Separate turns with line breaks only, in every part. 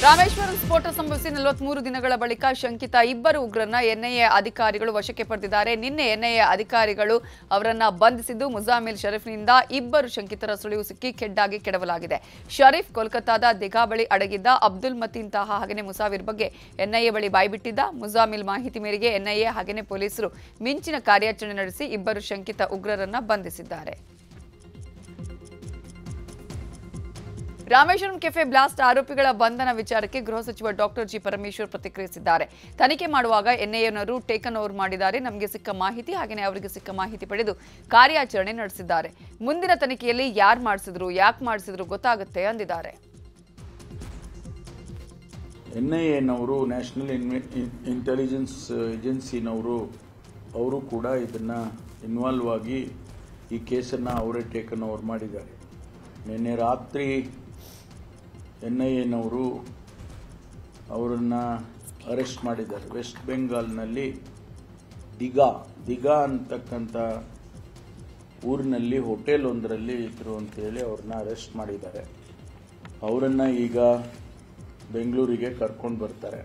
ರಾಮೇಶ್ವರಂ ಸ್ಫೋಟ ಸಂಭವಿಸಿ 43 ದಿನಗಳ ಬಳಿಕ ಶಂಕಿತ ಇಬ್ಬರು ಉಗ್ರರನ್ನ ಎನ್ಐಎ ಅಧಿಕಾರಿಗಳು ವಶಕ್ಕೆ ಪಡೆದಿದ್ದಾರೆ. ನಿನ್ನೆ ಎನ್ಐಎ ಅಧಿಕಾರಿಗಳು ಅವರನ್ನ ಬಂಧಿಸಿದ್ದು ಮುಜಾಮಿಲ್ ಶರೀಫ್ನಿಂದ ಇಬ್ಬರು ಶಂಕಿತರ ಸುಳಿವು ಸಿಕ್ಕಿ ಕೆಡ್ಡಾಗಿ ಕೆಡವಲಾಗಿದೆ. ಶರೀಫ್ ಕೋಲ್ಕತ್ತಾದ ದಿಘಾ ಬಳಿ ಅಡಗಿದ್ದ ಅಬ್ದುಲ್ ಮತೀನ್ ತಾಹಾ ಹಾಗೆಯೇ ಮುಸಾವಿರ್ ಬಗ್ಗೆ ಎನ್ಐಎ ಬಳಿ ಬಾಯ್ಬಿಟ್ಟಿದ್ದ. ಮುಜಾಮಿಲ್ ಮಾಹಿತಿ ಮೇರೆಗೆ ಎನ್ಐಎ ಹಾಗೆಯೇ ಪೊಲೀಸರು ಮಿಂಚಿನ ಕಾರ್ಯಾಚರಣೆ ನಡೆಸಿ ಇಬ್ಬರು ಶಂಕಿತ ಉಗ್ರರನ್ನ ಬಂಧಿಸಿದ್ದಾರೆ. ರಾಮೇಶ್ವರಂ ಕೆಫೆ ಬ್ಲಾಸ್ಟ್ ಆರೋಪಿಗಳ ಬಂಧನ ವಿಚಾರಕ್ಕೆ ಗೃಹ ಸಚಿವ ಡಾಕ್ಟರ್ ಜಿ ಪರಮೇಶ್ವರ್ ಪ್ರತಿಕ್ರಿಯಿಸಿದ್ದಾರೆ. ತನಿಖೆ ಮಾಡುವಾಗ ಎನ್ಐಎನವರು ಟೇಕನ್ ಓವರ್ ಮಾಡಿದ್ದಾರೆ. ನಮಗೆ ಸಿಕ್ಕ ಮಾಹಿತಿ ಹಾಗೆಯೇ ಅವರಿಗೆ ಸಿಕ್ಕ ಮಾಹಿತಿ ಪಡೆದು ಕಾರ್ಯಾಚರಣೆ ನಡೆಸಿದ್ದಾರೆ. ಮುಂದಿನ ತನಿಖೆಯಲ್ಲಿ ಯಾರು ಮಾಡಿಸಿದ್ರು ಯಾಕೆ ಮಾಡಿಸಿದ್ರು ಗೊತ್ತಾಗುತ್ತೆ ಅಂದಿದ್ದಾರೆ.
ಎನ್ಐಎನವರು ನ್ಯಾಷನಲ್ ಇಂಟೆಲಿಜೆನ್ಸ್ ಏಜೆನ್ಸಿನವರು ಅವರು ಕೂಡ ಇದನ್ನು ಇನ್ವಾಲ್ವ್ ಆಗಿ ಈ ಕೇಸನ್ನು ಅವರೇ ಟೇಕನ್ ಓವರ್ ಮಾಡಿದ್ದಾರೆ. ನಿನ್ನೆ ರಾತ್ರಿ ಎನ್ಐಎನವರು ಅವರನ್ನು ಅರೆಸ್ಟ್ ಮಾಡಿದ್ದಾರೆ. ವೆಸ್ಟ್ ಬೆಂಗಾಲ್ನಲ್ಲಿ ದಿಘಾ ಅಂತಕ್ಕಂಥ ಊರಿನಲ್ಲಿ ಹೋಟೆಲ್ ಒಂದರಲ್ಲಿ ಇದ್ದರು ಅಂತೇಳಿ ಅವ್ರನ್ನ ಅರೆಸ್ಟ್ ಮಾಡಿದ್ದಾರೆ. ಅವರನ್ನು ಈಗ ಬೆಂಗಳೂರಿಗೆ ಕರ್ಕೊಂಡು ಬರ್ತಾರೆ.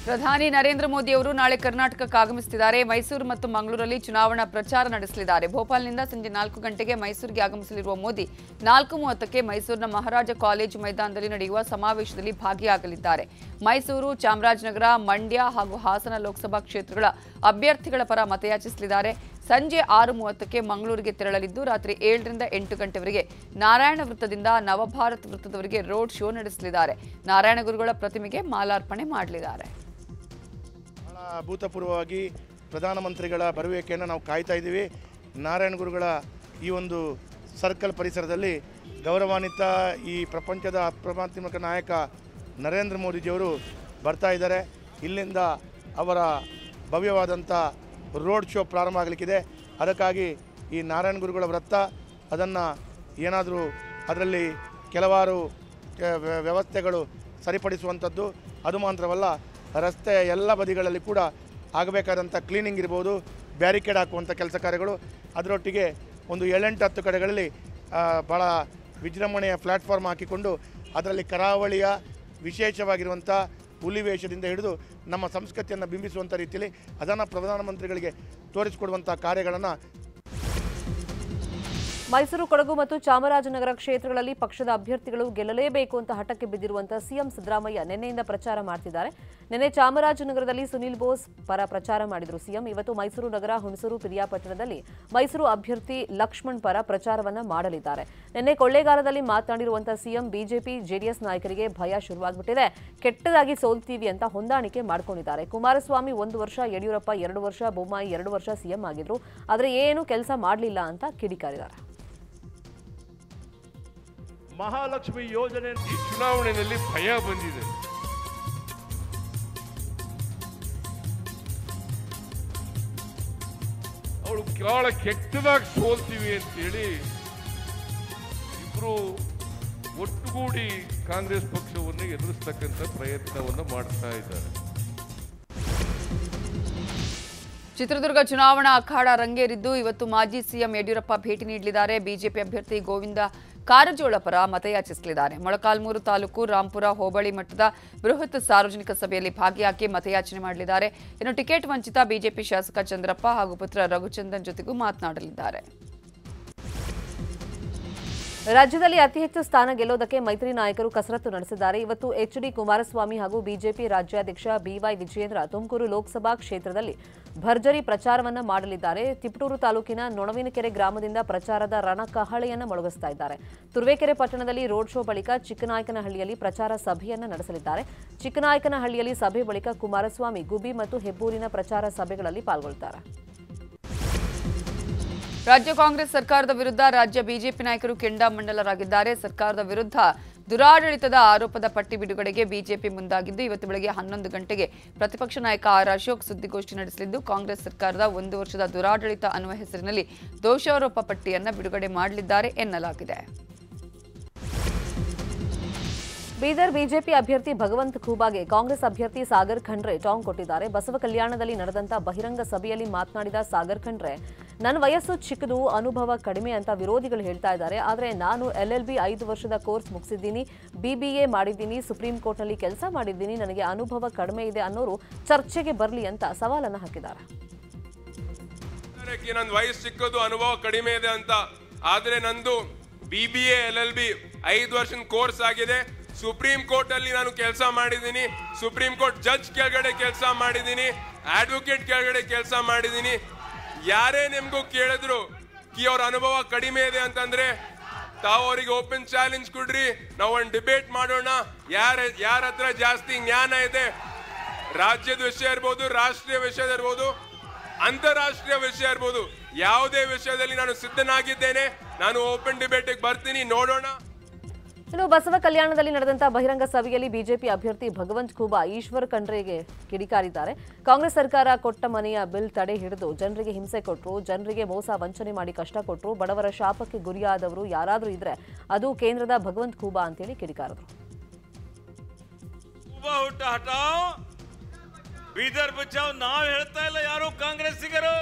ಪ್ರಧಾನಿ ನರೇಂದ್ರ ಮೋದಿ ಅವರು ನಾಳೆ ಕರ್ನಾಟಕಕ್ಕೆ ಆಗಮಿಸುತ್ತಿದ್ದಾರೆ. ಮೈಸೂರು ಮತ್ತು ಮಂಗಳೂರಲ್ಲಿ ಚುನಾವಣಾ ಪ್ರಚಾರ ನಡೆಸಲಿದ್ದಾರೆ. ಭೋಪಾಲ್ನಿಂದ ಸಂಜೆ 4 ಗಂಟೆಗೆ ಮೈಸೂರಿಗೆ ಆಗಮಿಸಲಿರುವ ಮೋದಿ 4:30ಕ್ಕೆ ಮೈಸೂರಿನ ಮಹಾರಾಜ ಕಾಲೇಜು ಮೈದಾನದಲ್ಲಿ ನಡೆಯುವ ಸಮಾವೇಶದಲ್ಲಿ ಭಾಗಿಯಾಗಲಿದ್ದಾರೆ. ಮೈಸೂರು, ಚಾಮರಾಜನಗರ, ಮಂಡ್ಯ ಹಾಗೂ ಹಾಸನ ಲೋಕಸಭಾ ಕ್ಷೇತ್ರಗಳ ಅಭ್ಯರ್ಥಿಗಳ ಪರ ಮತಯಾಚಿಸಲಿದ್ದಾರೆ. ಸಂಜೆ 6:30ಕ್ಕೆ ಮಂಗಳೂರಿಗೆ ತೆರಳಲಿದ್ದು ರಾತ್ರಿ 7ರಿಂದ 8 ಗಂಟೆವರೆಗೆ ನಾರಾಯಣ ವೃತ್ತದಿಂದ ನವಭಾರತ್ ವೃತ್ತದವರೆಗೆ ರೋಡ್ ಶೋ ನಡೆಸಲಿದ್ದಾರೆ. ನಾರಾಯಣ ಗುರುಗಳ ಪ್ರತಿಮೆಗೆ ಮಾಲಾರ್ಪಣೆ ಮಾಡಲಿದ್ದಾರೆ.
ಅಭೂತಪೂರ್ವವಾಗಿ ಪ್ರಧಾನಮಂತ್ರಿಗಳ ಬರುವಿಕೆಯನ್ನು ನಾವು ಕಾಯ್ತಾ ಇದ್ದೀವಿ. ನಾರಾಯಣ ಗುರುಗಳ ಈ ಒಂದು ಸರ್ಕಲ್ ಪರಿಸರದಲ್ಲಿ ಗೌರವಾನ್ವಿತ ಈ ಪ್ರಪಂಚದ ಅಪ್ರಮಾತ್ಮಕ ನಾಯಕ ನರೇಂದ್ರ ಮೋದಿಜಿಯವರು ಬರ್ತಾ ಇದ್ದಾರೆ. ಇಲ್ಲಿಂದ ಅವರ ಭವ್ಯವಾದಂಥ ರೋಡ್ ಶೋ ಪ್ರಾರಂಭ ಆಗಲಿಕ್ಕಿದೆ. ಅದಕ್ಕಾಗಿ ಈ ನಾರಾಯಣ ಗುರುಗಳ ವೃತ್ತ ಅದನ್ನು ಏನಾದರೂ ಅದರಲ್ಲಿ ಕೆಲವಾರು ವ್ಯವಸ್ಥೆಗಳು ಸರಿಪಡಿಸುವಂಥದ್ದು, ಅದು ಮಾತ್ರವಲ್ಲ ರಸ್ತೆಯ ಎಲ್ಲ ಬದಿಗಳಲ್ಲಿ ಕೂಡ ಆಗಬೇಕಾದಂಥ ಕ್ಲೀನಿಂಗ್ ಇರ್ಬೋದು, ಬ್ಯಾರಿಕೇಡ್ ಹಾಕುವಂಥ ಕೆಲಸ ಕಾರ್ಯಗಳು, ಅದರೊಟ್ಟಿಗೆ ಒಂದು 7-10 ಕಡೆಗಳಲ್ಲಿ ಭಾಳ ವಿಜೃಂಭಣೆಯ ಪ್ಲ್ಯಾಟ್ಫಾರ್ಮ್ ಹಾಕಿಕೊಂಡು ಅದರಲ್ಲಿ ಕರಾವಳಿಯ ವಿಶೇಷವಾಗಿರುವಂಥ ಹುಲಿವೇಷದಿಂದ ಹಿಡಿದು ನಮ್ಮ ಸಂಸ್ಕೃತಿಯನ್ನು ಬಿಂಬಿಸುವಂಥ ರೀತಿಯಲ್ಲಿ ಅದನ್ನು ಪ್ರಧಾನಮಂತ್ರಿಗಳಿಗೆ ತೋರಿಸಿಕೊಡುವಂಥ ಕಾರ್ಯಗಳನ್ನು
ಮೈಸೂರು, ಕೊಡಗು ಮತ್ತು ಚಾಮರಾಜನಗರ ಕ್ಷೇತ್ರಗಳಲ್ಲಿ ಪಕ್ಷದ ಅಭ್ಯರ್ಥಿಗಳು ಗೆಲ್ಲಲೇಬೇಕು ಅಂತ ಹಠಕ್ಕೆ ಬಿದ್ದಿರುವಂತಹ ಸಿಎಂ ಸಿದ್ದರಾಮಯ್ಯ ನಿನ್ನೆಯಿಂದ ಪ್ರಚಾರ ಮಾಡ್ತಿದ್ದಾರೆ. ನಿನ್ನೆ ಚಾಮರಾಜನಗರದಲ್ಲಿ ಸುನಿಲ್ ಬೋಸ್ ಪರ ಪ್ರಚಾರ ಮಾಡಿದರು ಸಿಎಂ. ಇವತ್ತು ಮೈಸೂರು ನಗರ, ಹುಣಸೂರು, ಪಿರಿಯಾಪಟ್ಟಣದಲ್ಲಿ ಮೈಸೂರು ಅಭ್ಯರ್ಥಿ ಲಕ್ಷ್ಮಣ್ ಪರ ಪ್ರಚಾರವನ್ನ ಮಾಡಲಿದ್ದಾರೆ. ನಿನ್ನೆ ಕೊಳ್ಳೇಗಾಲದಲ್ಲಿ ಮಾತನಾಡಿರುವಂತಹ ಸಿಎಂ ಬಿಜೆಪಿ ಜೆಡಿಎಸ್ ನಾಯಕರಿಗೆ ಭಯ ಶುರುವಾಗ್ಬಿಟ್ಟಿದೆ, ಕೆಟ್ಟದಾಗಿ ಸೋಲ್ತೀವಿ ಅಂತ ಹೊಂದಾಣಿಕೆ ಮಾಡ್ಕೊಂಡಿದ್ದಾರೆ. ಕುಮಾರಸ್ವಾಮಿ 1 ವರ್ಷ, ಯಡಿಯೂರಪ್ಪ 2 ವರ್ಷ, ಬೊಮ್ಮಾಯಿ 2 ವರ್ಷ ಸಿಎಂ ಆಗಿದ್ರು, ಆದರೆ ಏನು ಕೆಲಸ ಮಾಡಲಿಲ್ಲ ಅಂತ ಕಿಡಿಕಾರಿದ್ದಾರೆ.
ಮಹಾಲಕ್ಷ್ಮಿ ಯೋಜನೆ ಈ ಚುನಾವಣೆಯಲ್ಲಿ ಭಯ ಬಂದಿದೆ. ಅವಳು ಬಹಳ ಕೆಟ್ಟದಾಗಿ ಸೋಲ್ತೀವಿ ಅಂತೇಳಿ ಇಬ್ರು ಒಟ್ಟುಗೂಡಿ ಕಾಂಗ್ರೆಸ್ ಪಕ್ಷವನ್ನು ಎದುರಿಸ್ತಕ್ಕಂಥ ಪ್ರಯತ್ನವನ್ನು ಮಾಡ್ತಾ ಇದ್ದಾರೆ.
ಚಿತ್ರದುರ್ಗ ಚುನಾವಣಾ ಅಖಾಡ ರಂಗೇರಿದ್ದು ಇವತ್ತು ಮಾಜಿ ಸಿಎಂ ಯಡಿಯೂರಪ್ಪ ಭೇಟಿ ನೀಡಲಿದ್ದಾರೆ. ಬಿಜೆಪಿ ಅಭ್ಯರ್ಥಿ ಗೋವಿಂದ ಕಾರಜೋಳ ಪರ ಮತಯಾಚಿಸಲಿದ್ದಾರೆ. ಮೊಳಕಾಲ್ಮೂರು ತಾಲೂಕು ರಾಂಪುರ ಹೋಬಳಿ ಮಟ್ಟದ ಬೃಹತ್ ಸಾರ್ವಜನಿಕ ಸಭೆಯಲ್ಲಿ ಭಾಗಿಯಾಗಿ ಮತಯಾಚನೆ ಮಾಡಲಿದ್ದಾರೆ. ಇನ್ನು ಟಿಕೆಟ್ ವಂಚಿತ ಬಿಜೆಪಿ ಶಾಸಕ ಚಂದ್ರಪ್ಪ ಹಾಗೂ ಪುತ್ರ ರಘುಚಂದನ್ ಜೊತೆಗೂ ಮಾತನಾಡಲಿದ್ದಾರೆ.
ರಾಜ್ಯದಲ್ಲಿ ಅತಿ ಹೆಚ್ಚು ಸ್ಥಾನ ಗೆಲ್ಲೋದಕ್ಕೆ ಮೈತ್ರಿ ನಾಯಕರು ಕಸರತ್ತು ನಡೆಸಿದ್ದಾರೆ. ಇವತ್ತು ಎಚ್ಡಿ ಕುಮಾರಸ್ವಾಮಿ ಹಾಗೂ ಬಿಜೆಪಿ ರಾಜ್ಯಾಧ್ಯಕ್ಷ ಬಿವೈ ವಿಜಯೇಂದ್ರ ತುಮಕೂರು ಲೋಕಸಭಾ ಕ್ಷೇತ್ರದಲ್ಲಿ ಭರ್ಜರಿ ಪ್ರಚಾರವನ್ನ ಮಾಡಲಿದ್ದಾರೆ. ತಿಪಟೂರು ತಾಲೂಕಿನ ನೊಣವಿನಕೆರೆ ಗ್ರಾಮದಿಂದ ಪ್ರಚಾರದ ರಣಕಹಳೆಯನ್ನು ಮೊಳಗಿಸ್ತಾ ಇದ್ದಾರೆ. ತುರುವೇಕೆರೆ ಪಟ್ಟಣದಲ್ಲಿ ರೋಡ್ ಶೋ ಬಳಿಕ ಚಿಕ್ಕನಾಯಕನಹಳ್ಳಿಯಲ್ಲಿ ಪ್ರಚಾರ ಸಭೆಯನ್ನ ನಡೆಸಲಿದ್ದಾರೆ. ಚಿಕ್ಕನಾಯಕನಹಳ್ಳಿಯಲ್ಲಿ ಸಭೆ ಬಳಿಕ ಕುಮಾರಸ್ವಾಮಿ ಗುಬ್ಬಿ ಮತ್ತು ಹೆಬ್ಬೂರಿನ ಪ್ರಚಾರ ಸಭೆಗಳಲ್ಲಿ ಪಾಲ್ಗೊಳ್ಳುತ್ತಾರೆ.
ರಾಜ್ಯ ಕಾಂಗ್ರೆಸ್ ಸರ್ಕಾರದ ವಿರುದ್ಧ ರಾಜ್ಯ ಬಿಜೆಪಿ ನಾಯಕರು ಕೆಂಡಾಮಂಡಲರಾಗಿದ್ದಾರೆ. ಸರ್ಕಾರದ ವಿರುದ್ಧ ದುರಾಡಳಿತದ ಆರೋಪದ ಪಟ್ಟಿ ಬಿಡುಗಡೆಗೆ ಬಿಜೆಪಿ ಮುಂದಾಗಿದ್ದು ಇವತ್ತು ಬೆಳಗ್ಗೆ 11 ಗಂಟೆಗೆ ಪ್ರತಿಪಕ್ಷ ನಾಯಕ ಆರ್ ಅಶೋಕ್ ಸುದ್ದಿಗೋಷ್ಠಿ ನಡೆಸಲಿದ್ದು ಕಾಂಗ್ರೆಸ್ ಸರ್ಕಾರದ 1 ವರ್ಷದ ದುರಾಡಳಿತ ಅನ್ನುವ ಹೆಸರಿನಲ್ಲಿ ದೋಷಾರೋಪ ಪಟ್ಟಿಯನ್ನು ಬಿಡುಗಡೆ ಮಾಡಲಿದ್ದಾರೆ ಎನ್ನಲಾಗಿದೆ.
ಬೀದರ್ ಬಿಜೆಪಿ ಅಭ್ಯರ್ಥಿ ಭಗವಂತ ಖೂಬಾಗೆ ಕಾಂಗ್ರೆಸ್ ಅಭ್ಯರ್ಥಿ ಸಾಗರ್ ಖಂಡ್ರೆ ಟಾಂಗ್ ಕೊಟ್ಟಿದ್ದಾರೆ. ಬಸವ ಕಲ್ಯಾಣದಲ್ಲಿ ನಡೆದಂತ ಬಹಿರಂಗ ಸಭೆಯಲ್ಲಿ ಮಾತನಾಡಿದ ಸಾಗರ್ ಖಂಡ್ರೆ, ನನ್ನ ವಯಸ್ಸು ಚಿಕ್ಕದು, ಅನುಭವ ಕಡಿಮೆ ಅಂತ ವಿರೋಧಿಗಳು ಹೇಳ್ತಾ ಇದ್ದಾರೆ. ಆದರೆ ನಾನು LLB 5 ವರ್ಷದ ಕೋರ್ಸ್ ಮುಗಿಸಿದ್ದೀನಿ, BBA ಮಾಡಿದ್ದೀನಿ, ಸುಪ್ರೀಂ ಕೋರ್ಟ್ನಲ್ಲಿ ಕೆಲಸ ಮಾಡಿದ್ದೀನಿ, ನನಗೆ ಅನುಭವ ಕಡಿಮೆ ಇದೆ ಅನ್ನೋರು ಚರ್ಚೆಗೆ ಬರಲಿ ಅಂತ ಸವಾಲನ್ನು ಹಾಕಿದ್ದಾರೆ.
ನನ್ನ ವಯಸ್ಸು ಚಿಕ್ಕದು, ಅನುಭವ ಕಡಿಮೆ ಇದೆ ಅಂತ. ಆದ್ರೆ ನಂದು BBA LLB 5 ವರ್ಷದ ಕೋರ್ಸ್ ಆಗಿದೆ. ಸುಪ್ರೀಂ ಕೋರ್ಟ್ ಅಲ್ಲಿ ನಾನು ಕೆಲಸ ಮಾಡಿದ್ದೀನಿ, ಸುಪ್ರೀಂ ಕೋರ್ಟ್ ಜಡ್ಜ್ ಕೆಳಗಡೆ ಕೆಲಸ ಮಾಡಿದ್ದೀನಿ, ಅಡ್ವೊಕೇಟ್ ಕೆಳಗಡೆ ಕೆಲಸ ಮಾಡಿದ್ದೀನಿ. ಯಾರೇ ನಿಮ್ಗೂ ಕೇಳಿದ್ರು ಕಿ ಅವ್ರ ಅನುಭವ ಕಡಿಮೆ ಇದೆ ಅಂತಂದ್ರೆ ತಾವು ಅವರಿಗೆ ಓಪನ್ ಚಾಲೆಂಜ್ ಕೊಡ್ರಿ, ನಾವು ಒಂದು ಡಿಬೇಟ್ ಮಾಡೋಣ. ಯಾರ ಹತ್ರ ಜಾಸ್ತಿ ಜ್ಞಾನ ಇದೆ, ರಾಜ್ಯದ ವಿಷಯ ಇರ್ಬೋದು, ರಾಷ್ಟ್ರೀಯ ವಿಷಯ ಇರ್ಬೋದು, ಅಂತಾರಾಷ್ಟ್ರೀಯ ವಿಷಯ ಇರ್ಬೋದು, ಯಾವುದೇ ವಿಷಯದಲ್ಲಿ ನಾನು ಸಿದ್ಧನಾಗಿದ್ದೇನೆ. ನಾನು ಓಪನ್ ಡಿಬೇಟಿಗೆ ಬರ್ತೀನಿ, ನೋಡೋಣ.
ಇನ್ನು ಬಸವ ಕಲ್ಯಾಣದಲ್ಲಿ ನಡೆದಂತಹ ಬಹಿರಂಗ ಸಭೆಯಲ್ಲಿ ಬಿಜೆಪಿ ಅಭ್ಯರ್ಥಿ ಭಗವಂತ್ ಖೂಬಾ ಈಶ್ವರ್ ಖಂಡ್ರೆಗೆ ಕಿಡಿಕಾರಿದ್ದಾರೆ. ಕಾಂಗ್ರೆಸ್ ಸರ್ಕಾರ ಕೊಟ್ಟ ಮನೆಯ ಬಿಲ್ ತಡೆ ಹಿಡಿದು ಜನರಿಗೆ ಹಿಂಸೆ ಕೊಟ್ಟರು, ಜನರಿಗೆ ಮೋಸ ವಂಚನೆ ಮಾಡಿ ಕಷ್ಟ ಕೊಟ್ಟರು, ಬಡವರ ಶಾಪಕ್ಕೆ ಗುರಿಯಾದವರು ಯಾರಾದರೂ ಇದ್ರೆ ಅದು ಕೇಂದ್ರದ ಭಗವಂತ್ ಖೂಬಾ ಅಂತೇಳಿ ಕಿಡಿಕಾರಿದ್ರು.
ಬೀದರ್ ಬಚಾವ್ ನಾವು ಹೇಳ್ತಾ ಇಲ್ಲ, ಯಾರು ಕಾಂಗ್ರೆಸ್ಸಿಗರು,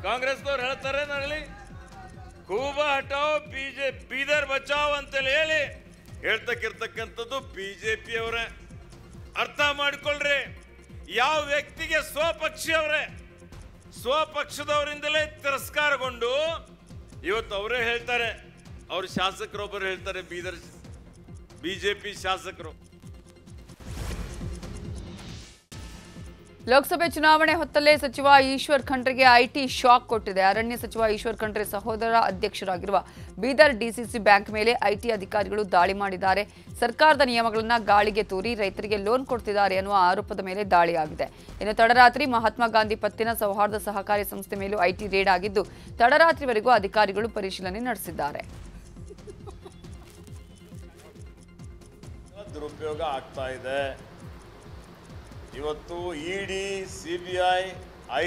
ಕಾಂಗ್ರೆಸ್ನವ್ರು ಹೇಳ್ತಾರೆ. ನಾಳೆ ಖೂಬಾ ಹಟಾವ್ ಬೀದರ್ ಬಚಾವ್ ಅಂತೇಳಿ ಹೇಳಿ ಹೇಳ್ತಕ್ಕಿರ್ತಕ್ಕಂಥದ್ದು ಬಿಜೆಪಿ ಅವರೇ. ಅರ್ಥ ಮಾಡ್ಕೊಳ್ರಿ, ಯಾವ ವ್ಯಕ್ತಿಗೆ ಸ್ವಪಕ್ಷದವರಿಂದಲೇ ತಿರಸ್ಕಾರಗೊಂಡು ಇವತ್ತು ಅವರೇ ಹೇಳ್ತಾರೆ, ಅವ್ರ ಶಾಸಕರೊಬ್ಬರು ಹೇಳ್ತಾರೆ, ಬೀದರ್ ಬಿಜೆಪಿ ಶಾಸಕರು.
ಲೋಕಸಭೆ ಚುನಾವಣೆ ಹೊತ್ತಲ್ಲೇ ಸಚಿವ ಈಶ್ವರ್ ಖಂಡ್ರೆಗೆ IT ಶಾಕ್ ಕೊಟ್ಟಿದೆ. ಅರಣ್ಯ ಸಚಿವ ಈಶ್ವರ್ ಖಂಡ್ರೆ ಸಹೋದರ ಅಧ್ಯಕ್ಷರಾಗಿರುವ ಬೀದರ್ DCC ಬ್ಯಾಂಕ್ ಮೇಲೆ IT ಅಧಿಕಾರಿಗಳು ದಾಳಿ ಮಾಡಿದ್ದಾರೆ. ಸರ್ಕಾರದ ನಿಯಮಗಳನ್ನು ಗಾಳಿಗೆ ತೂರಿ ರೈತರಿಗೆ ಲೋನ್ ಕೊಡ್ತಿದ್ದಾರೆ ಅನ್ನುವ ಆರೋಪದ ಮೇಲೆ ದಾಳಿಯಾಗಿದೆ. ಇನ್ನು ತಡರಾತ್ರಿ ಮಹಾತ್ಮ ಗಾಂಧಿ ಪತ್ತಿನ ಸೌಹಾರ್ದ ಸಹಕಾರಿ ಸಂಸ್ಥೆ ಮೇಲೂ IT ರೇಡ್ ಆಗಿದ್ದು ತಡರಾತ್ರಿವರೆಗೂ ಅಧಿಕಾರಿಗಳು ಪರಿಶೀಲನೆ ನಡೆಸಿದ್ದಾರೆ.
ದುರುಪಯೋಗ ಆಗ್ತಾ ಇದೆ. ಇವತ್ತು ED, CBI,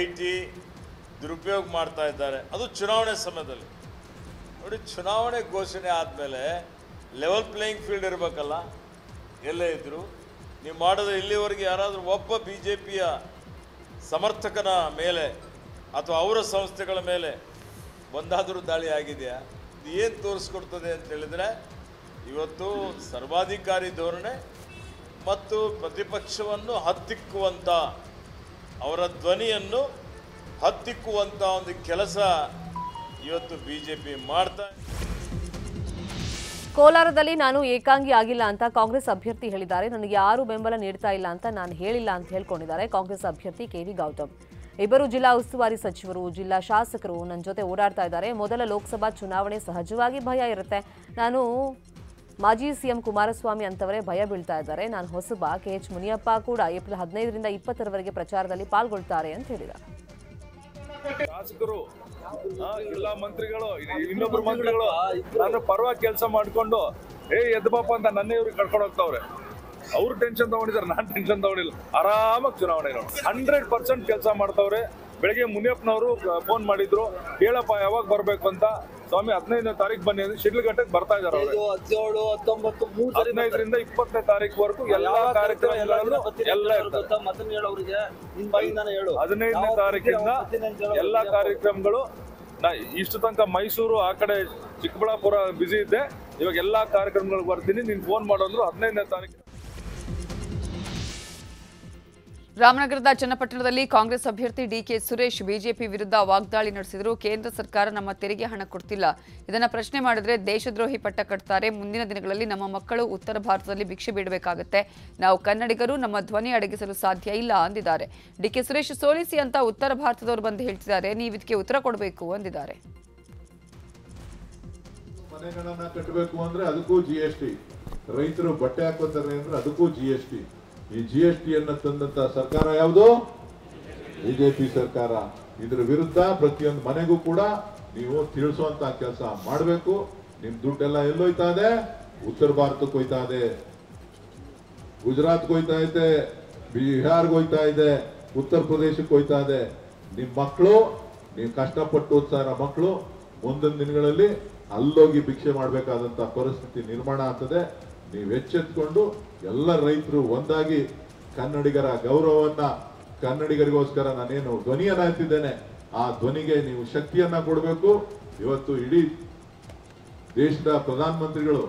IT ದುರುಪಯೋಗ ಮಾಡ್ತಾ ಇದ್ದಾರೆ. ಅದು ಚುನಾವಣೆ ಸಮಯದಲ್ಲಿ. ನೋಡಿ, ಚುನಾವಣೆ ಘೋಷಣೆ ಆದಮೇಲೆ ಲೆವೆಲ್ ಪ್ಲೇಯಿಂಗ್ ಫೀಲ್ಡ್ ಇರಬೇಕಲ್ಲ. ಎಲ್ಲೇ ಇದ್ರು ನೀವು ಮಾಡೋದು, ಇಲ್ಲಿವರೆಗೆ ಯಾರಾದರೂ ಒಬ್ಬ BJPಯ ಸಮರ್ಥಕನ ಮೇಲೆ ಅಥವಾ ಅವರ ಸಂಸ್ಥೆಗಳ ಮೇಲೆ ಒಂದಾದರೂ ದಾಳಿ ಆಗಿದೆಯಾ? ಇದು ಏನು ತೋರಿಸ್ಕೊಡ್ತದೆ ಅಂತ ಹೇಳಿದರೆ, ಇವತ್ತು ಸರ್ವಾಧಿಕಾರಿ ಧೋರಣೆ ಮತ್ತು ಪ್ರತಿಪಕ್ಷವನ್ನು ಹತ್ತಿಕ್ಕುವಂಥ, ಅವರ ಧ್ವನಿಯನ್ನು ಹತ್ತಿಕ್ಕುವಂಥ ಒಂದು ಕೆಲಸ ಇವತ್ತು ಬಿಜೆಪಿ ಮಾಡ್ತಾ.
ಕೋಲಾರದಲ್ಲಿ ನಾನು ಏಕಾಂಗಿ ಆಗಿಲ್ಲ ಅಂತ ಕಾಂಗ್ರೆಸ್ ಅಭ್ಯರ್ಥಿ ಹೇಳಿದ್ದಾರೆ. ನನಗೆ ಯಾರು ಬೆಂಬಲ ನೀಡ್ತಾ ಇಲ್ಲ ಅಂತ ನಾನು ಹೇಳಿಲ್ಲ ಅಂತ ಹೇಳ್ಕೊಂಡಿದ್ದಾರೆ ಕಾಂಗ್ರೆಸ್ ಅಭ್ಯರ್ಥಿ KV ಗೌತಮ್. ಇಬ್ಬರು ಜಿಲ್ಲಾ ಉಸ್ತುವಾರಿ ಸಚಿವರು, ಜಿಲ್ಲಾ ಶಾಸಕರು ನನ್ನ ಜೊತೆ ಓಡಾಡ್ತಾ ಇದ್ದಾರೆ. ಮೊದಲ ಲೋಕಸಭಾ ಚುನಾವಣೆ, ಸಹಜವಾಗಿ ಭಯ ಇರುತ್ತೆ. ನಾನು ಮಾಜಿ CM ಕುಮಾರಸ್ವಾಮಿ ಅಂತವರೇ ಭಯ ಬೀಳ್ತಾ ಇದ್ದಾರೆ. ನಾನು ಹೊಸಬ. KH ಮುನಿಯಪ್ಪ ಕೂಡ ಏಪ್ರಿಲ್ 15ರಿಂದ 20ರವರೆಗೆ ಪ್ರಚಾರದಲ್ಲಿ ಪಾಲ್ಗೊಳ್ತಾರೆ ಅಂತ ಹೇಳಿದ್ದಾರೆ.
ಶಾಸಕರು, ಜಿಲ್ಲಾ ಮಂತ್ರಿಗಳು, ಇನ್ನೊಬ್ರು ಮಂತ್ರಿಗಳು ನಾನು ಪರವಾಗಿ ಕೆಲಸ ಮಾಡ್ಕೊಂಡು ಎದ್ದು ಪಾಪ ಅಂತ ನನ್ನ ಇವ್ರಿಗೆ ಕರ್ಕೊಂಡು ಹೋಗ್ತಾವ್ರೆ. ಅವ್ರು ಟೆನ್ಷನ್ ತಗೊಂಡಿದ್ದಾರೆ, ನಾನು ಟೆನ್ಷನ್ ತಗೊಂಡಿಲ್ಲ. ಆರಾಮಾಗಿ ಚುನಾವಣೆ 100% ಕೆಲಸ ಮಾಡ್ತಾವ್ರೆ. ಬೆಳಗ್ಗೆ ಮುನಿಯಪ್ಪನವರು ಫೋನ್ ಮಾಡಿದ್ರು, ಹೇಳಪ್ಪ ಯಾವಾಗ ಬರ್ಬೇಕು ಅಂತ. ಸ್ವಾಮಿ 15ನೇ ತಾರೀಕು ಬನ್ನಿ ಅಂದ್ರೆ ಶಿಡ್ಲಘಟ್ಟಕ್ಕೆ ಬರ್ತಾ ಇದಾರೆ. 15ರಿಂದ 20ನೇ ತಾರೀಕುವರೆಗೂ ಎಲ್ಲಾ ಕಾರ್ಯಕ್ರಮಗಳು ಎಲ್ಲ 15ನೇ ತಾರೀಕಿಂದ ಎಲ್ಲಾ ಕಾರ್ಯಕ್ರಮಗಳು. ಇಷ್ಟು ತನಕ ಮೈಸೂರು, ಆ ಕಡೆ ಚಿಕ್ಕಬಳ್ಳಾಪುರ ಬಿಸಿ ಇದ್ದೆ. ಇವಾಗ ಎಲ್ಲಾ ಕಾರ್ಯಕ್ರಮಗಳಿಗೆ ಬರ್ತೀನಿ, ನೀನ್ ಫೋನ್ ಮಾಡೋದ್ರು 15ನೇ ತಾರೀಕು.
ರಾಮನಗರದ ಚನ್ನಪಟ್ಟಣದಲ್ಲಿ ಕಾಂಗ್ರೆಸ್ ಅಭ್ಯರ್ಥಿ DK ಸುರೇಶ್ ಬಿಜೆಪಿ ವಿರುದ್ಧ ವಾಗ್ದಾಳಿ ನಡೆಸಿದರು. ಕೇಂದ್ರ ಸರ್ಕಾರ ನಮ್ಮ ತೆರಿಗೆ ಹಣ ಕೊಡ್ತಿಲ್ಲ, ಇದನ್ನ ಪ್ರಶ್ನೆ ಮಾಡಿದ್ರೆ ದೇಶದ್ರೋಹಿ ಪಟ್ಟ ಕಟ್ತಾರೆ. ಮುಂದಿನ ದಿನಗಳಲ್ಲಿ ನಮ್ಮ ಮಕ್ಕಳು ಉತ್ತರ ಭಾರತದಲ್ಲಿ ಭಿಕ್ಷೆ ಬಿಡಬೇಕಾಗುತ್ತೆ. ನಾವು ಕನ್ನಡಿಗರು ನಮ್ಮ ಧ್ವನಿ ಅಡಗಿಸಲು ಸಾಧ್ಯ ಇಲ್ಲ ಅಂದಿದ್ದಾರೆ. DK ಸುರೇಶ್ ಸೋಲಿಸಿ ಅಂತ ಉತ್ತರ ಭಾರತದವರು ಬಂದು ಹೇಳ್ತಿದ್ದಾರೆ, ನೀವು ಇದಕ್ಕೆ ಉತ್ತರ ಕೊಡಬೇಕು ಅಂದಿದ್ದಾರೆ.
ಮನೆಗಳನ್ನ ಕಟ್ಟಬೇಕು ಅಂದ್ರೆ ಅದಕ್ಕೂ GST, ರೈತರು ಬಟ್ಟೆ ಹಾಕೋತಾರೆ ಅಂದ್ರೆ ಅದಕ್ಕೂ GST. ಈ GST ಅನ್ನ ತಂದಂತ ಸರ್ಕಾರ ಯಾವುದು? ಬಿಜೆಪಿ ಸರ್ಕಾರ. ಇದ್ರ ವಿರುದ್ಧ ಪ್ರತಿಯೊಂದು ಮನೆಗೂ ಕೂಡ ನೀವು ತಿಳಿಸುವಂತ ಕೆಲಸ ಮಾಡಬೇಕು. ನಿಮ್ ದುಡ್ಡೆಲ್ಲ ಎಲ್ಲೋಯ್ತಾ ಇದೆ? ಉತ್ತರ ಭಾರತಕ್ಕೆ ಹೋಯ್ತಾ ಇದೆ, ಗುಜರಾತ್ಗೆ ಹೋಯ್ತಾ ಇದೆ, ಬಿಹಾರ್ಗೆ ಹೋಯ್ತಾ ಇದೆ, ಉತ್ತರ ಪ್ರದೇಶಕ್ಕೆ ಹೋಯ್ತಾ ಇದೆ. ನಿಮ್ ಮಕ್ಕಳು, ನೀವು ಕಷ್ಟಪಟ್ಟು ಓದ್ತಾರ ಮಕ್ಕಳು ಮುಂದಿನ ದಿನಗಳಲ್ಲಿ ಅಲ್ಲೋಗಿ ಭಿಕ್ಷೆ ಮಾಡಬೇಕಾದಂತ ಪರಿಸ್ಥಿತಿ ನಿರ್ಮಾಣ ಆಗ್ತದೆ. ನೀವು ಎಚ್ಚೆತ್ಕೊಂಡು ಎಲ್ಲ ರೈತರು ಒಂದಾಗಿ ಕನ್ನಡಿಗರ ಗೌರವವನ್ನ, ಕನ್ನಡಿಗರಿಗೋಸ್ಕರ ನಾನೇನು ಧ್ವನಿಯನ್ನ ಎತ್ತಿದ್ದೇನೆ, ಆ ಧ್ವನಿಗೆ ನೀವು ಶಕ್ತಿಯನ್ನ ಕೊಡಬೇಕು. ಇವತ್ತು ಇಡೀ ದೇಶದ ಪ್ರಧಾನಮಂತ್ರಿಗಳು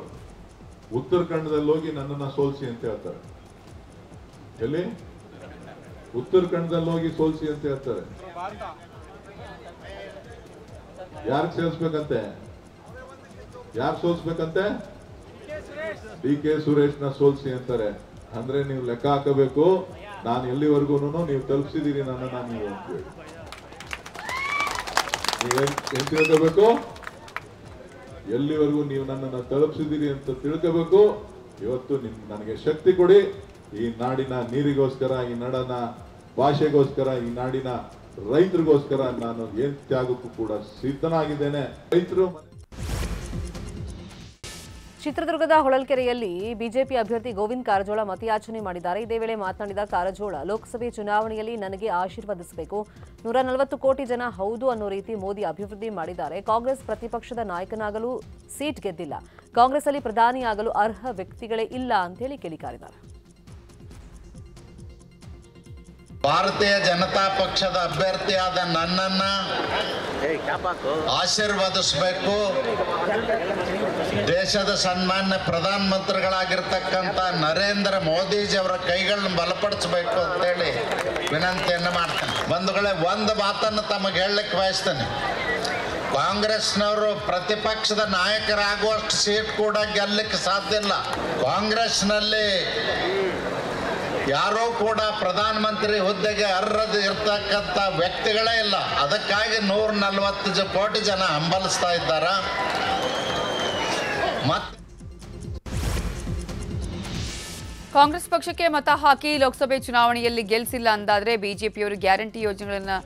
ಉತ್ತರಾಖಂಡದಲ್ಲಿ ಹೋಗಿ ನನ್ನನ್ನ ಸೋಲಿಸಿ ಅಂತ ಹೇಳ್ತಾರೆ. ಎಲ್ಲಿ? ಉತ್ತರಾಖಂಡದಲ್ಲಿ ಹೋಗಿ ಸೋಲಿಸಿ ಅಂತ ಹೇಳ್ತಾರೆ. ಯಾರು ಸೇರಿಸ್ಬೇಕಂತೆ? ಯಾರು ಸೋಲ್ಸ್ಬೇಕಂತೆ? DK ಸುರೇಶ್ನ ಸೋಲ್ಸಿ ಅಂತಾರೆ. ಅಂದ್ರೆ ನೀವು ಲೆಕ್ಕ ಹಾಕಬೇಕು, ನಾನು ಎಲ್ಲಿವರೆಗೂ ನೀವು ತಲುಪಿಸಿದೀರಿ ನನ್ನನ್ನ ನೀವು ಅಂತ ಹೇಳಿ ನೀವೇನ್ ತಿಳ್ಕೋಬೇಕು? ಎಲ್ಲಿವರೆಗೂ ನೀವು ನನ್ನನ್ನು ತಲುಪಿಸಿದೀರಿ ಅಂತ ತಿಳ್ಕೋಬೇಕು. ಇವತ್ತು ನನಗೆ ಶಕ್ತಿ ಕೊಡಿ. ಈ ನಾಡಿನ ನೀರಿಗೋಸ್ಕರ, ಈ ನಾಡಿನ ಭಾಷೆಗೋಸ್ಕರ, ಈ ನಾಡಿನ ರೈತರಿಗೋಸ್ಕರ ನಾನು ಏನ್ ತ್ಯಾಗಕ್ಕೂ ಕೂಡ ಸಿದ್ಧನಾಗಿದ್ದೇನೆ. ರೈತರು
ಚಿತ್ರದುರ್ಗದ ಹೊಳಲ್ಕೆರೆಯಲ್ಲಿ ಬಿಜೆಪಿ ಅಭ್ಯರ್ಥಿ ಗೋವಿಂದ್ ಕಾರಜೋಳ ಮತಯಾಚನೆ ಮಾಡಿದ್ದಾರೆ. ಇದೇ ವೇಳೆ ಮಾತನಾಡಿದ ಕಾರಜೋಳ, ಲೋಕಸಭೆ ಚುನಾವಣೆಯಲ್ಲಿ ನನಗೆ ಆಶೀರ್ವದಿಸಬೇಕು. 140 ಕೋಟಿ ಜನ ಹೌದು ಅನ್ನೋ ರೀತಿ ಮೋದಿ ಅಭಿವೃದ್ಧಿ ಮಾಡಿದ್ದಾರೆ. ಕಾಂಗ್ರೆಸ್ ಪ್ರತಿಪಕ್ಷದ ನಾಯಕನಾಗಲು ಸೀಟ್ ಗೆದ್ದಿಲ್ಲ. ಕಾಂಗ್ರೆಸ್ ಅಲ್ಲಿ ಪ್ರಧಾನಿಯಾಗಲು ಅರ್ಹ ವ್ಯಕ್ತಿಗಳೇ ಇಲ್ಲ ಅಂತ ಹೇಳಿ ಕಿಡಿಕಾರಿದ್ದಾರೆ.
ಭಾರತೀಯ ಜನತಾ ಪಕ್ಷದ ಅಭ್ಯರ್ಥಿಯಾದ ನನ್ನನ್ನ ಆಶೀರ್ವದಿಸಬೇಕು. ದೇಶದ ಸನ್ಮಾನ್ಯ ಪ್ರಧಾನಮಂತ್ರಿಗಳಾಗಿರ್ತಕ್ಕಂಥ ನರೇಂದ್ರ ಮೋದಿಜಿಯವರ ಕೈಗಳನ್ನ ಬಲಪಡಿಸಬೇಕು ಅಂತೇಳಿ ವಿನಂತಿಯನ್ನು ಮಾಡ್ತೇನೆ. ಬಂಧುಗಳೇ, ಒಂದು ಮಾತನ್ನು ತಮಗೆ ಹೇಳಲಿಕ್ಕೆ ಬಯಸ್ತೇನೆ. ಕಾಂಗ್ರೆಸ್ನವರು ಪ್ರತಿಪಕ್ಷದ ನಾಯಕರಾಗುವಷ್ಟು ಸೀಟ್ ಕೂಡ ಗೆಲ್ಲಲಿಕ್ಕೆ ಸಾಧ್ಯ ಇಲ್ಲ. ಕಾಂಗ್ರೆಸ್ನಲ್ಲಿ ಯಾರೂ ಕೂಡ ಪ್ರಧಾನಮಂತ್ರಿ ಹುದ್ದೆಗೆ ಅರ್ಹದ ಇರ್ತಕ್ಕಂಥ ವ್ಯಕ್ತಿಗಳೇ ಇಲ್ಲ. ಅದಕ್ಕಾಗಿ 140 ಕೋಟಿ ಜನ ಹಂಬಲಿಸ್ತಾ ಇದ್ದಾರೆ.
ಕಾಂಗ್ರೆಸ್ ಪಕ್ಷಕ್ಕೆ ಮತ ಹಾಕಿ ಲೋಕಸಭೆ ಚುನಾವಣೆಯಲ್ಲಿ ಗೆಲ್ಲಿಸಿಲ್ಲ ಅಂದಾದ್ರೆ ಬಿಜೆಪಿಯವರು ಗ್ಯಾರಂಟಿ ಯೋಜನೆಗಳನ್ನು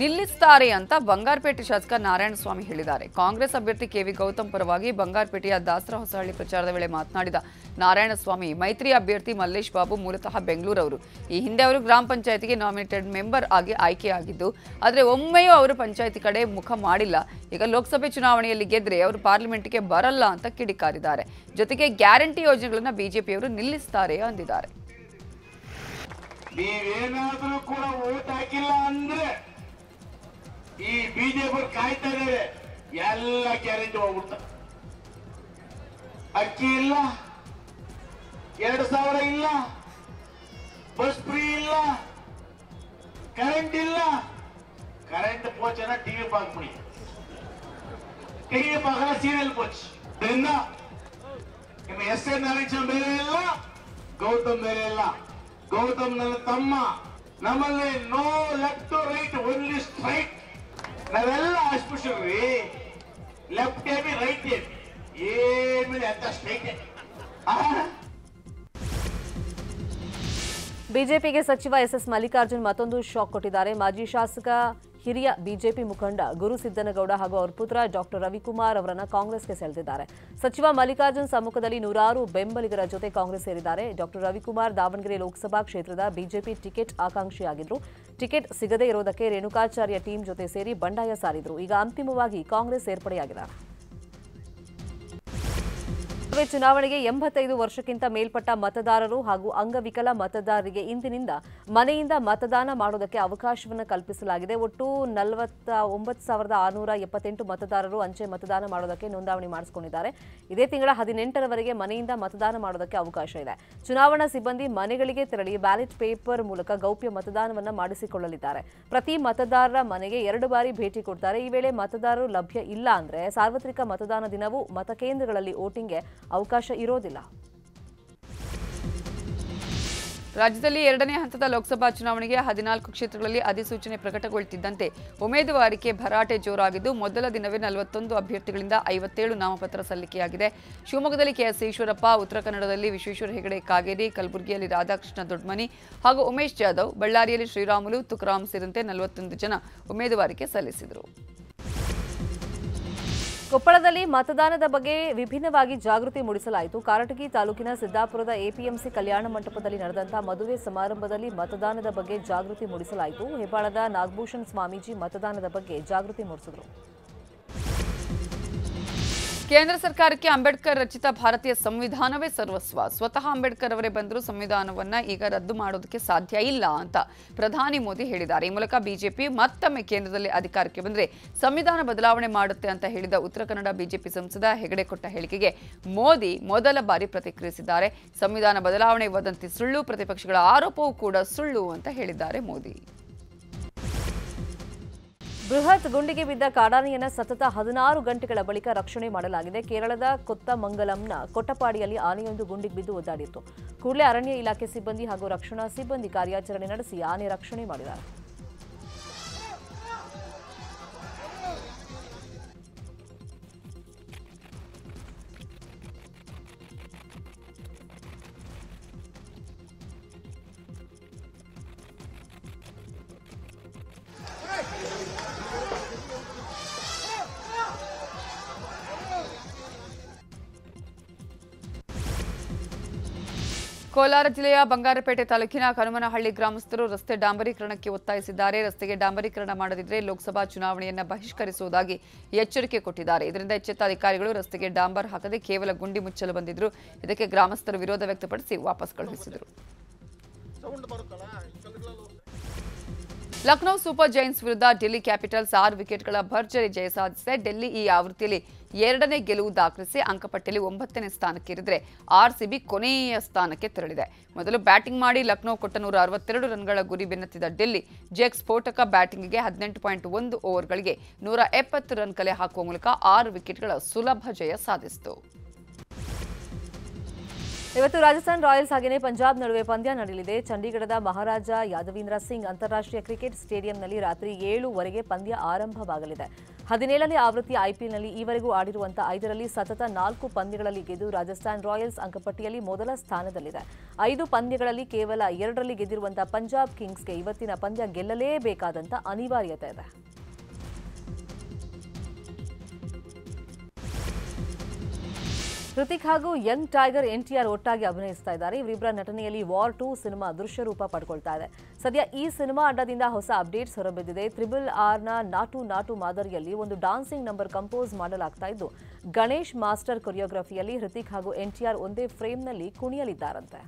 ನಿಲ್ಲಿಸುತ್ತಾರೆ ಅಂತ ಬಂಗಾರಪೇಟೆ ಶಾಸಕ ನಾರಾಯಣಸ್ವಾಮಿ ಹೇಳಿದ್ದಾರೆ. ಕಾಂಗ್ರೆಸ್ ಅಭ್ಯರ್ಥಿ KV ಗೌತಮ್ ಪರವಾಗಿ ಬಂಗಾರಪೇಟೆಯ ದಾಸರ ಹೊಸಹಳ್ಳಿ ಪ್ರಚಾರದ ವೇಳೆ ಮಾತನಾಡಿದ ನಾರಾಯಣಸ್ವಾಮಿ, ಮೈತ್ರಿ ಅಭ್ಯರ್ಥಿ ಮಲ್ಲೇಶ್ ಬಾಬು ಮೂಲತಃ ಬೆಂಗಳೂರವರು. ಈ ಹಿಂದೆ ಅವರು ಗ್ರಾಮ ಪಂಚಾಯತಿಗೆ ನಾಮಿನೇಟೆಡ್ ಮೆಂಬರ್ ಆಗಿ ಆಯ್ಕೆಯಾಗಿದ್ದು, ಆದರೆ ಒಮ್ಮೆಯೂ ಅವರು ಪಂಚಾಯತಿ ಕಡೆ ಮುಖ ಮಾಡಿಲ್ಲ. ಈಗ ಲೋಕಸಭೆ ಚುನಾವಣೆಯಲ್ಲಿ ಗೆದ್ರೆ ಅವರು ಪಾರ್ಲಿಮೆಂಟ್ಗೆ ಬರಲ್ಲ ಅಂತ ಕಿಡಿಕಾರಿದ್ದಾರೆ. ಜೊತೆಗೆ ಗ್ಯಾರಂಟಿ ಯೋಜನೆಗಳನ್ನು ಬಿಜೆಪಿಯವರು ನಿಲ್ಲಿಸುತ್ತಾರೆ ಅಂದಿದ್ದಾರೆ.
ನೀವೇನಾದ್ರೂ ಕೂಡ ವೋಟ್ ಹಾಕಿಲ್ಲ ಅಂದ್ರೆ ಈ ಬಿಜೆಪಿ ಕಾಯ್ತಾ ಇದ್ದಾರೆ, ಎಲ್ಲ ಗ್ಯಾರಂಟಿ ಹೋಗ್ಬಿಡ್ತಾರೆ. ಅಕ್ಕಿ ಇಲ್ಲ, 2000 ಇಲ್ಲ, ಬಸ್ ಫ್ರೀ ಇಲ್ಲ, ಕರೆಂಟ್ ಇಲ್ಲ. ಕರೆಂಟ್ ಪೋಚನ ಟಿವಿ ಪಾಕ್ಬಿಡಿ, ಟಿವಿ ಪಾಕನ ಸೀರಿಯಲ್ ಪೋಚ್. ಅದರಿಂದ ನಿಮ್ಮ SN ನಾರಾಯಣ ಬೇರೆ ಇಲ್ಲ, ಗೌತಮ್ ಬೇರೆ ಇಲ್ಲ. ಗೌತಮ್ ನನ್ನ ತಮ್ಮ. ನಮ್ಮಲ್ಲಿ no left to right, only straight. ನಾವೆಲ್ಲ ಅಸ್ಪೃಶ್ಯರಿ, ಲೆಫ್ಟ್ ಏಮಿ ರೈಟ್ ಏಮಿ ಏನಿಲ್ಲ ಅಂತ ಸ್ಟ್ರೈಟ್.
ಬಿಜೆಪಿಗೆ ಸಚಿವ SS ಮಲ್ಲಿಕಾರ್ಜುನ್ ಮತ್ತೊಂದು ಶಾಕ್ ಕೊಟ್ಟಿದ್ದಾರೆ. ಮಾಜಿ ಶಾಸಕ ಹಿರಿಯ ಬಿಜೆಪಿ ಮುಖಂಡ ಗುರು ಸಿದ್ದನಗೌಡ ಹಾಗೂ ಅವರ ಪುತ್ರ ಡಾಕ್ಟರ್ ರವಿಕುಮಾರ್ ಅವರನ್ನ ಕಾಂಗ್ರೆಸ್ಗೆ ಸೆಳೆದಿದ್ದಾರೆ. ಸಚಿವ ಮಲ್ಲಿಕಾರ್ಜುನ್ ಸಮ್ಮುಖದಲ್ಲಿ ನೂರಾರು ಬೆಂಬಲಿಗರ ಜೊತೆ ಕಾಂಗ್ರೆಸ್ ಸೇರಿದ್ದಾರೆ. ಡಾಕ್ಟರ್ ರವಿಕುಮಾರ್ ದಾವಣಗೆರೆ ಲೋಕಸಭಾ ಕ್ಷೇತ್ರದ ಬಿಜೆಪಿ ಟಿಕೆಟ್ ಆಕಾಂಕ್ಷಿಯಾಗಿದ್ರು. ಟಿಕೆಟ್ ಸಿಗದೇ ಇರೋದಕ್ಕೆ ರೇಣುಕಾಚಾರ್ಯ ಟೀಮ್ ಜೊತೆ ಸೇರಿ ಬಂಡಾಯ ಸಾರಿದ್ರು. ಈಗ ಅಂತಿಮವಾಗಿ ಕಾಂಗ್ರೆಸ್ ಸೇರ್ಪಡೆಯಾಗಿದ್ದಾರೆ. ಚುನಾವಣೆಗೆ 85 ವರ್ಷಕ್ಕಿಂತ ಮೇಲ್ಪಟ್ಟ ಮತದಾರರು ಹಾಗೂ ಅಂಗವಿಕಲ ಮತದಾರರಿಗೆ ಇಂದಿನಿಂದ ಮನೆಯಿಂದ ಮತದಾನ ಮಾಡುವುದಕ್ಕೆ ಅವಕಾಶವನ್ನು ಕಲ್ಪಿಸಲಾಗಿದೆ. ಒಟ್ಟು 49,678 ಮತದಾರರು ಅಂಚೆ ಮತದಾನ ಮಾಡುವುದಕ್ಕೆ ನೋಂದಣಿ ಮಾಡಿಸಿಕೊಂಡಿದ್ದಾರೆ. ಇದೇ ತಿಂಗಳ 18ರವರೆಗೆ ಮನೆಯಿಂದ ಮತದಾನ ಮಾಡುವುದಕ್ಕೆ ಅವಕಾಶ ಇದೆ. ಚುನಾವಣಾ ಸಿಬ್ಬಂದಿ ಮನೆಗಳಿಗೆ ತೆರಳಿ ಬ್ಯಾಲೆಟ್ ಪೇಪರ್ ಮೂಲಕ ಗೌಪ್ಯ ಮತದಾನವನ್ನು ಮಾಡಿಸಿಕೊಳ್ಳಲಿದ್ದಾರೆ. ಪ್ರತಿ ಮತದಾರರ ಮನೆಗೆ 2 ಬಾರಿ ಭೇಟಿ ಕೊಡ್ತಾರೆ. ಈ ವೇಳೆ ಮತದಾರರು ಲಭ್ಯ ಇಲ್ಲ ಅಂದ್ರೆ ಸಾರ್ವತ್ರಿಕ ಮತದಾನ ದಿನವೂ ಮತಕೇಂದ್ರಗಳಲ್ಲಿ ವೋಟಿಂಗ್ಗೆ ಅವಕಾಶ ಇರೋದಿಲ್ಲ.
ರಾಜ್ಯದಲ್ಲಿ 2ನೇ ಹಂತದ ಲೋಕಸಭಾ ಚುನಾವಣೆಗೆ 14 ಕ್ಷೇತ್ರಗಳಲ್ಲಿ ಅಧಿಸೂಚನೆ ಪ್ರಕಟಗೊಳ್ಳುತ್ತಿದ್ದಂತೆ ಉಮೇದುವಾರಿಕೆ ಭರಾಟೆ ಜೋರಾಗಿದ್ದು, ಮೊದಲ ದಿನವೇ 41 ಅಭ್ಯರ್ಥಿಗಳಿಂದ 57 ನಾಮಪತ್ರ ಸಲ್ಲಿಕೆಯಾಗಿದೆ. ಶಿವಮೊಗ್ಗದಲ್ಲಿ KS ಈಶ್ವರಪ್ಪ, ಉತ್ತರ ಕನ್ನಡದಲ್ಲಿ ವಿಶ್ವೇಶ್ವರ ಹೆಗಡೆ ಕಾಗೇರಿ, ಕಲಬುರಗಿಯಲ್ಲಿ ರಾಧಾಕೃಷ್ಣ ದೊಡ್ಮನಿ ಹಾಗೂ ಉಮೇಶ್ ಜಾಧವ್, ಬಳ್ಳಾರಿಯಲ್ಲಿ ಶ್ರೀರಾಮುಲು ತುಕಾರಾಂ ಸೇರಿದಂತೆ 41 ಜನ ಉಮೇದುವಾರಿಕೆ ಸಲ್ಲಿಸಿದರು.
ಕೊಪ್ಪಳದಲ್ಲಿ ಮತದಾನದ ಬಗ್ಗೆ ವಿಭಿನ್ನವಾಗಿ ಜಾಗೃತಿ ಮೂಡಿಸಲಾಯಿತು. ಕಾರಟಗಿ ತಾಲೂಕಿನ ಸಿದ್ದಾಪುರದ APMC ಕಲ್ಯಾಣ ಮಂಟಪದಲ್ಲಿ ನಡೆದಂತಹ ಮದುವೆ ಸಮಾರಂಭದಲ್ಲಿ ಮತದಾನದ ಬಗ್ಗೆ ಜಾಗೃತಿ ಮೂಡಿಸಲಾಯಿತು. ಹೆಬ್ಬಾಳದ ನಾಗಭೂಷಣ್ ಸ್ವಾಮೀಜಿ ಮತದಾನದ ಬಗ್ಗೆ ಜಾಗೃತಿ ಮೂಡಿಸಿದರು.
ಕೇಂದ್ರ ಸರ್ಕಾರಕ್ಕೆ ಅಂಬೇಡ್ಕರ್ ರಚಿತ ಭಾರತೀಯ ಸಂವಿಧಾನವೇ ಸರ್ವಸ್ವ. ಸ್ವತಃ ಅಂಬೇಡ್ಕರ್ ಅವರೇ ಬಂದರೂ ಸಂವಿಧಾನವನ್ನ ಈಗ ರದ್ದು ಮಾಡೋದಕ್ಕೆ ಸಾಧ್ಯ ಇಲ್ಲ ಅಂತ ಪ್ರಧಾನಿ ಮೋದಿ ಹೇಳಿದ್ದಾರೆ. ಈ ಮೂಲಕ ಬಿಜೆಪಿ ಮತ್ತೊಮ್ಮೆ ಕೇಂದ್ರದಲ್ಲಿ ಅಧಿಕಾರಕ್ಕೆ ಬಂದರೆ ಸಂವಿಧಾನ ಬದಲಾವಣೆ ಮಾಡುತ್ತೆ ಅಂತ ಹೇಳಿದ ಉತ್ತರ ಕನ್ನಡ ಬಿಜೆಪಿ ಸಂಸದ ಹೆಗಡೆ ಕೊಟ್ಟ ಹೇಳಿಕೆಗೆ ಮೋದಿ ಮೊದಲ ಬಾರಿ ಪ್ರತಿಕ್ರಿಯಿಸಿದ್ದಾರೆ. ಸಂವಿಧಾನ ಬದಲಾವಣೆ ವದಂತಿ ಸುಳ್ಳು, ಪ್ರತಿಪಕ್ಷಗಳ ಆರೋಪವೂ ಕೂಡ ಸುಳ್ಳು ಅಂತ ಹೇಳಿದ್ದಾರೆ ಮೋದಿ.
ಬೃಹತ್ ಗುಂಡಿಗೆ ಬಿದ್ದ ಕಾಡಾನೆಯನ್ನು ಸತತ 16 ಗಂಟೆಗಳ ಬಳಿಕ ರಕ್ಷಣೆ ಮಾಡಲಾಗಿದೆ. ಕೇರಳದ ಕೊತ್ತಮಂಗಲಂನ ಕೊಟ್ಟಪಾಡಿಯಲ್ಲಿ ಆನೆಯೊಂದು ಗುಂಡಿಗೆ ಬಿದ್ದು ಒದ್ದಾಡಿತ್ತು. ಕೂಡಲೇ ಅರಣ್ಯ ಇಲಾಖೆ ಸಿಬ್ಬಂದಿ ಹಾಗೂ ರಕ್ಷಣಾ ಸಿಬ್ಬಂದಿ ಕಾರ್ಯಾಚರಣೆ ನಡೆಸಿ ಆನೆ ರಕ್ಷಣೆ ಮಾಡಿದ್ದಾರೆ.
ಕೋಲಾರ ಜಿಲ್ಲೆಯ ಬಂಗಾರಪೇಟೆ ತಾಲೂಕಿನ ಕನುಮನಹಳ್ಳಿ ಗ್ರಾಮಸ್ಥರು ರಸ್ತೆ ಡಾಂಬರೀಕರಣಕ್ಕೆ ಒತ್ತಾಯಿಸಿದ್ದಾರೆ. ರಸ್ತೆಗೆ ಡಾಂಬರೀಕರಣ ಮಾಡದಿದ್ದರೆ ಲೋಕಸಭಾ ಚುನಾವಣೆಯನ್ನು ಬಹಿಷ್ಕರಿಸುವುದಾಗಿ ಎಚ್ಚರಿಕೆ ಕೊಟ್ಟಿದ್ದಾರೆ. ಇದರಿಂದ ಎಚ್ಚೆತ್ತ ಅಧಿಕಾರಿಗಳು ರಸ್ತೆಗೆ ಡಾಂಬರ್ ಹಾಕದೆ ಕೇವಲ ಗುಂಡಿ ಮುಚ್ಚಲು ಬಂದಿದ್ರು. ಇದಕ್ಕೆ ಗ್ರಾಮಸ್ಥರು ವಿರೋಧ ವ್ಯಕ್ತಪಡಿಸಿ ವಾಪಸ್ ಕಳುಹಿಸಿದರು. ಲಕ್ನೋ ಸೂಪರ್ ಜೈಂಟ್ಸ್ ವಿರುದ್ಧ ಡೆಲ್ಲಿ ಕ್ಯಾಪಿಟಲ್ಸ್ 6 ವಿಕೆಟ್ಗಳ ಭರ್ಜರಿ ಜಯ ಸಾಧಿಸಿದೆ. ಡೆಲ್ಲಿ ಈ ಆವೃತ್ತಿಯಲ್ಲಿ 2ನೇ ಗೆಲುವು ದಾಖಲಿಸಿ ಅಂಕಪಟ್ಟಿಯಲ್ಲಿ 9ನೇ ಸ್ಥಾನಕ್ಕೇರಿದರೆ ಆರ್ಸಿಬಿ ಕೊನೆಯ ಸ್ಥಾನಕ್ಕೆ ತೆರಳಿದೆ. ಮೊದಲು ಬ್ಯಾಟಿಂಗ್ ಮಾಡಿ ಲಕ್ನೋ ಕೊಟ್ಟ 162 ರನ್ಗಳ ಗುರಿ ಬೆನ್ನತ್ತಿದ ಡೆಲ್ಲಿ ಜೆಕ್ ಸ್ಫೋಟಕ ಬ್ಯಾಟಿಂಗ್ಗೆ 18.1 ಓವರ್ಗಳಿಗೆ 170 ರನ್ ಕಲೆ ಹಾಕುವ ಮೂಲಕ 6 ವಿಕೆಟ್ಗಳ ಸುಲಭ ಜಯ ಸಾಧಿಸಿತು.
ಇವತ್ತು ರಾಜಸ್ಥಾನ್ ರಾಯಲ್ಸ್ ಹಾಗೆಯೇ ಪಂಜಾಬ್ ನಡುವೆ ಪಂದ್ಯ ನಡೆಯಲಿದೆ. ಚಂಡೀಗಢದ ಮಹಾರಾಜ ಯಾದವೀಂದ್ರ ಸಿಂಗ್ ಅಂತಾರಾಷ್ಟ್ರೀಯ ಕ್ರಿಕೆಟ್ ಸ್ಟೇಡಿಯಂನಲ್ಲಿ ರಾತ್ರಿ 7:00 ಪಂದ್ಯ ಆರಂಭವಾಗಲಿದೆ. 17ನೇ ಆವೃತ್ತಿ ಐಪಿಎಲ್ನಲ್ಲಿ ಈವರೆಗೂ ಆಡಿರುವಂತಹ 5ರಲ್ಲಿ ಸತತ 4 ಪಂದ್ಯಗಳಲ್ಲಿ ಗೆದ್ದು ರಾಜಸ್ಥಾನ್ ರಾಯಲ್ಸ್ ಅಂಕಪಟ್ಟಿಯಲ್ಲಿ ಮೊದಲ ಸ್ಥಾನದಲ್ಲಿದೆ. 5 ಪಂದ್ಯಗಳಲ್ಲಿ ಕೇವಲ 2ರಲ್ಲಿ ಗೆದ್ದಿರುವಂತಹ ಪಂಜಾಬ್ ಕಿಂಗ್ಸ್ಗೆ ಇವತ್ತಿನ ಪಂದ್ಯ ಗೆಲ್ಲಲೇಬೇಕಾದಂತ ಅನಿವಾರ್ಯತೆ ಇದೆ. ಹೃತಿಕ್ ಹಾಗೂ ಯಂಗ್ ಟೈಗರ್ ಎನ್ಟಿಆರ್ ಒಟ್ಟಾಗಿ ಅಭಿನಯಿಸ್ತಾ ಇದ್ದಾರೆ. ಇವರಿಬ್ಬರ ನಟನೆಯಲ್ಲಿ ವಾರ್ 2 ಸಿನಿಮಾ ದೃಶ್ಯ ರೂಪ ಪಡ್ಕೊಳ್ತಾ ಇದೆ. ಸದ್ಯ ಈ ಸಿನಿಮಾ ಅಡ್ಡದಿಂದ ಹೊಸ ಅಪ್ಡೇಟ್ಸ್ ಹೊರಬಿದ್ದಿದೆ. RRRನ ನಾಟು ನಾಟು ಮಾದರಿಯಲ್ಲಿ ಒಂದು ಡಾನ್ಸಿಂಗ್ ನಂಬರ್ ಕಂಪೋಸ್ ಮಾಡಲಾಗ್ತಾ ಇದ್ದು, ಗಣೇಶ್ ಮಾಸ್ಟರ್ ಕೊರಿಯೋಗ್ರಫಿಯಲ್ಲಿ ಹೃತಿಕ್ ಹಾಗೂ ಎನ್ಟಿಆರ್ ಒಂದೇ ಫ್ರೇಮ್ನಲ್ಲಿ ಕುಣಿಯಲಿದ್ದಾರಂತೆ.